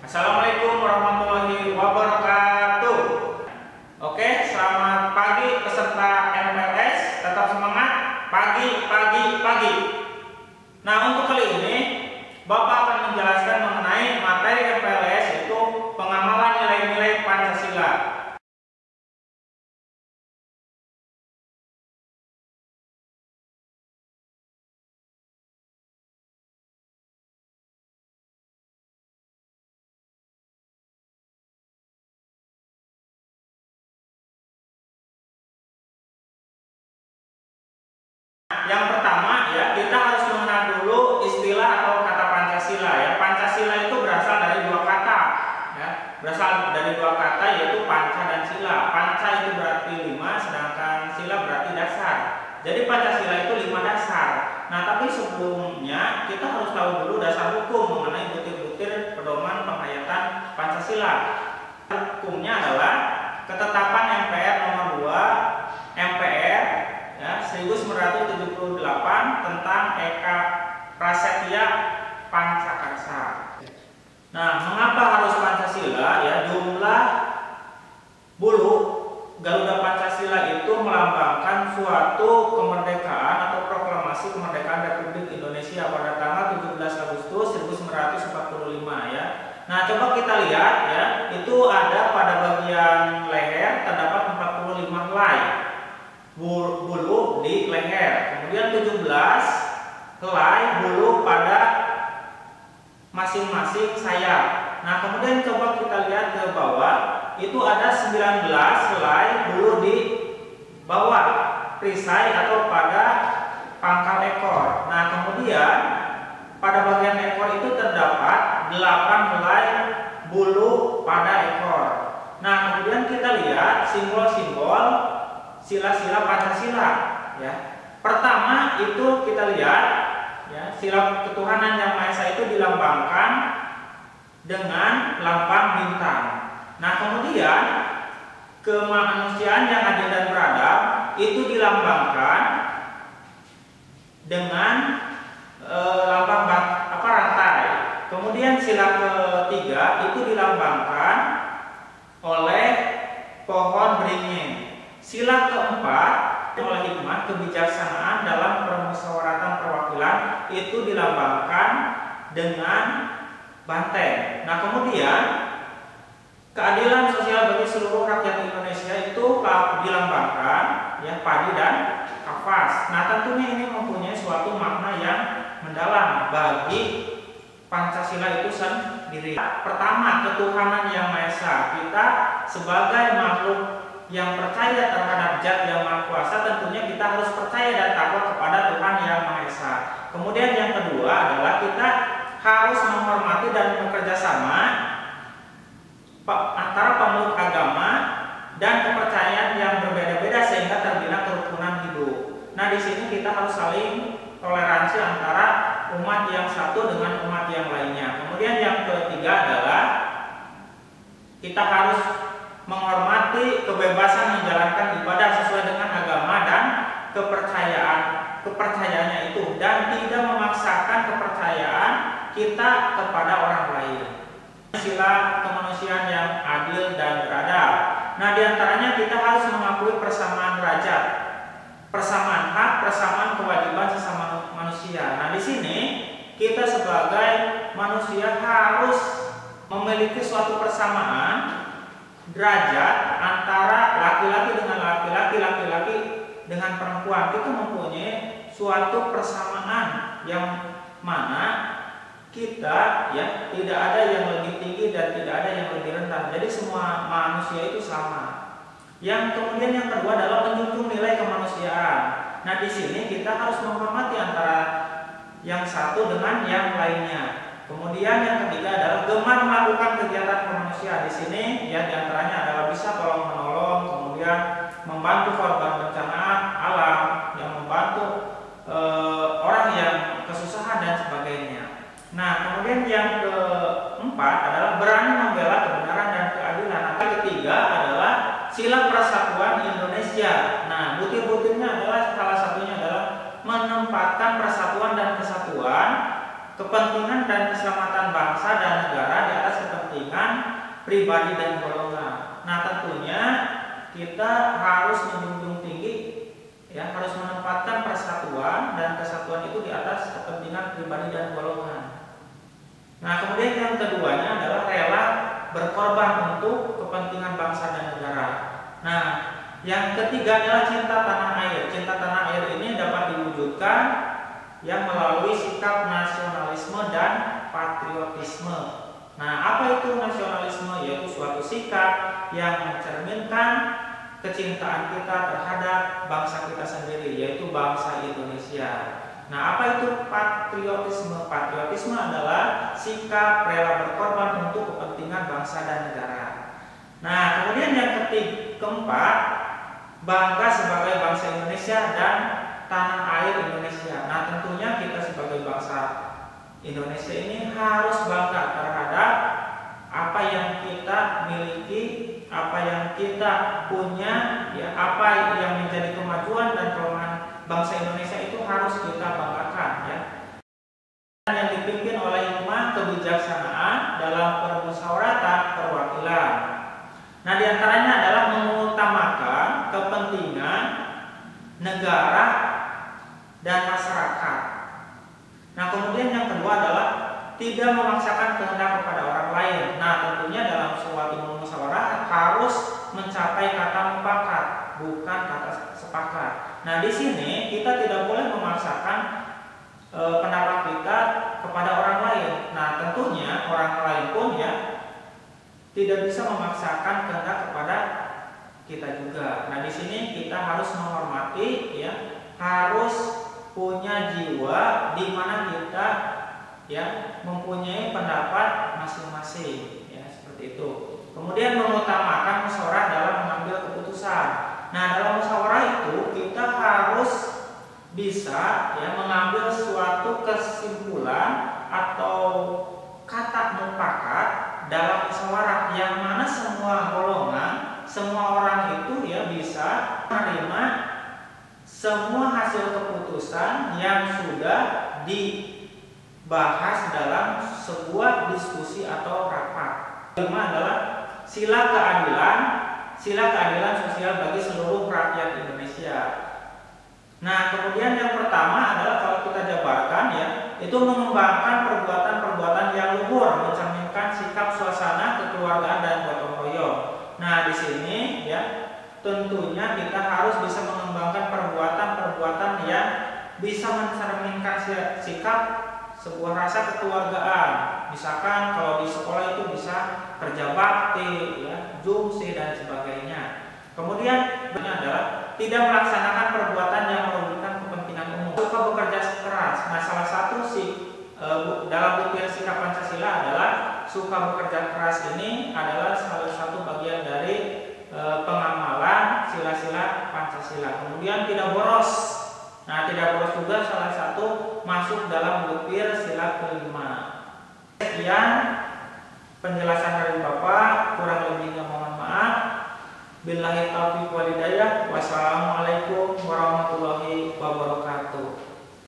Assalamualaikum warahmatullahi wabarakatuh. Oke, selamat pagi peserta MPLS. Tetap semangat, pagi. Nah, untuk kali ini Bapak akan menjelaskan mengenai materi MPLS, yaitu pengamalan nilai-nilai Pancasila. Yang pertama ya, kita harus mengenal dulu istilah atau kata Pancasila ya. Pancasila itu berasal dari dua kata ya. Berasal dari dua kata, yaitu panca dan sila. Panca itu berarti 5, sedangkan sila berarti dasar. Jadi Pancasila itu 5 dasar. Nah, tapi sebelumnya kita harus tahu dulu dasar hukum mengenai butir-butir pedoman penghayatan Pancasila. Hukumnya adalah ketetapan MPR nomor 2 MPR ya, 1978 tentang Eka Prasetya Pancakarsa. Nah, mengapa harus Pancasila? Ya, jumlah bulu Garuda Pancasila itu melambangkan suatu kemerdekaan atau proklamasi kemerdekaan Republik Indonesia pada tanggal 17 Agustus 1945 ya. Nah, coba kita lihat ya, itu ada pada bagian leher terdapat 45 helai bulu di leher, kemudian 17 helai bulu pada masing-masing sayap. Nah, kemudian coba kita lihat ke bawah, itu ada 19 helai bulu di bawah perisai atau pada pangkal ekor. Nah, kemudian pada bagian ekor itu terdapat 8 helai bulu pada ekor. Nah, kemudian kita lihat simbol-simbol sila-sila Pancasila ya. Pertama itu kita lihat ya, sila ketuhanan yang Maha Esa itu dilambangkan dengan lambang bintang. Nah, kemudian kemanusiaan yang adil dan beradab itu dilambangkan dengan lambang rantai. Kemudian sila ketiga itu dilambangkan oleh pohon beringin. Sila keempat oleh hikmah kebijaksanaan dalam permusyawaratan perwakilan itu dilambangkan dengan banteng. Nah, kemudian keadilan sosial bagi seluruh rakyat Indonesia itu dilambangkan ya padi dan kapas. Nah, tentunya ini mempunyai suatu makna yang mendalam bagi Pancasila itu sendiri. Pertama, ketuhanan yang Maha Esa. Kita sebagai makhluk yang percaya terhadap Zat yang Maha Kuasa, tentunya kita harus percaya dan takut kepada Tuhan yang Maha Esa. Kemudian yang kedua adalah kita harus menghormati dan bekerja sama antara pemeluk agama dan kepercayaan yang berbeda-beda sehingga terbina kerukunan hidup. Nah, di sini kita harus saling toleransi antara umat yang satu dengan umat yang lainnya. Kemudian yang ketiga adalah kita harus menghormati kebebasan menjalankan ibadah sesuai dengan agama dan kepercayaannya itu, dan tidak memaksakan kepercayaan kita kepada orang lain. Sila kemanusiaan yang adil dan beradab. Nah, diantaranya kita harus mengakui persamaan derajat, persamaan hak, persamaan kewajiban sesama manusia. Nah, di sini kita sebagai manusia harus memiliki suatu persamaan derajat antara laki-laki dengan laki-laki, laki-laki dengan perempuan. Kita mempunyai suatu persamaan yang mana kita ya tidak ada yang lebih tinggi dan tidak ada yang lebih rendah. Jadi semua manusia itu sama. Yang kemudian yang kedua adalah menjunjung nilai kemanusiaan. Nah, di sini kita harus menghormati antara yang satu dengan yang lainnya. Kemudian yang ketiga adalah gemar melakukan kegiatan kemanusiaan. Di sini ya diantaranya adalah bisa tolong menolong, kemudian membantu korban bencana alam, yang membantu orang yang kesusahan dan sebagainya. Nah, kemudian yang keempat adalah berani membela kebenaran dan keadilan. Yang ketiga adalah sila persatuan Indonesia. Nah, butir-butirnya adalah salah satunya adalah menempatkan persatuan dan kesatuan, kepentingan dan keselamatan bangsa dan negara di pribadi dan golongan. Nah, tentunya kita harus menjunjung tinggi, ya, harus menempatkan persatuan dan kesatuan itu di atas kepentingan pribadi dan golongan. Nah, kemudian yang keduanya adalah rela berkorban untuk kepentingan bangsa dan negara. Nah, yang ketiga adalah cinta tanah air. Cinta tanah air ini dapat diwujudkan yang melalui sikap nasionalisme dan patriotisme. Nah, apa itu nasionalisme? Yaitu suatu sikap yang mencerminkan kecintaan kita terhadap bangsa kita sendiri, yaitu bangsa Indonesia. Nah, apa itu patriotisme? Patriotisme adalah sikap rela berkorban untuk kepentingan bangsa dan negara. Nah, kemudian yang keempat, bangga sebagai bangsa Indonesia dan tanah air Indonesia. Nah, tentunya kita sebagai bangsa Indonesia ini harus bangga terhadap apa yang kita miliki, apa yang kita punya, ya, apa yang menjadi kemajuan dan kelemahan bangsa Indonesia itu harus kita banggakan, ya. Yang dipimpin oleh hikmah kebijaksanaan dalam permusyawaratan perwakilan. Nah, diantaranya adalah mengutamakan kepentingan negara dan masyarakat. Nah, kemudian yang kedua adalah tidak memaksakan kehendak kepada orang lain. Nah, tentunya dalam suatu musyawarah harus mencapai kata mufakat, bukan kata sepakat. Nah, di sini kita tidak boleh memaksakan pendapat kita kepada orang lain. Nah, tentunya orang lain pun, ya, tidak bisa memaksakan kehendak kepada kita juga. Nah, di sini kita harus menghormati, ya, harus punya jiwa di mana kita, ya, mempunyai pendapat masing-masing, ya, seperti itu. Kemudian mengutamakan musyawarah dalam mengambil keputusan. Nah, dalam musyawarah itu kita harus bisa, ya, mengambil suatu kesimpulan atau kata mufakat dalam musyawarah yang mana semua golongan, semua orang itu, ya, bisa menerima semua hasil keputusan yang sudah dibahas dalam sebuah diskusi atau rapat. Kelima adalah sila keadilan sosial bagi seluruh rakyat Indonesia. Nah, kemudian yang pertama adalah kalau kita jabarkan, ya, itu mengembangkan perbuatan-perbuatan yang luhur, mencerminkan sikap suasana kekeluargaan dan gotong royong. Nah, di sini, ya, tentunya kita harus bisa mengembangkan perbuatan-perbuatan yang bisa mencerminkan sikap sebuah rasa kekeluargaan. Misalkan kalau di sekolah itu bisa kerja bakti, ya, jumsi dan sebagainya. Kemudian ini adalah tidak melaksanakan perbuatan yang merugikan kepentingan umum. Suka bekerja keras. Nah, salah satu dalam butir sikap Pancasila adalah suka bekerja keras. Ini adalah salah satu bagian dari pengamalan sila-sila Pancasila. Kemudian tidak boros. Nah, tidak boros juga salah satu masuk dalam butir sila kelima. Sekian penjelasan dari Bapak, kurang lebihnya mohon maaf. Billahi taufiq wal hidayah. Wassalamualaikum warahmatullahi wabarakatuh.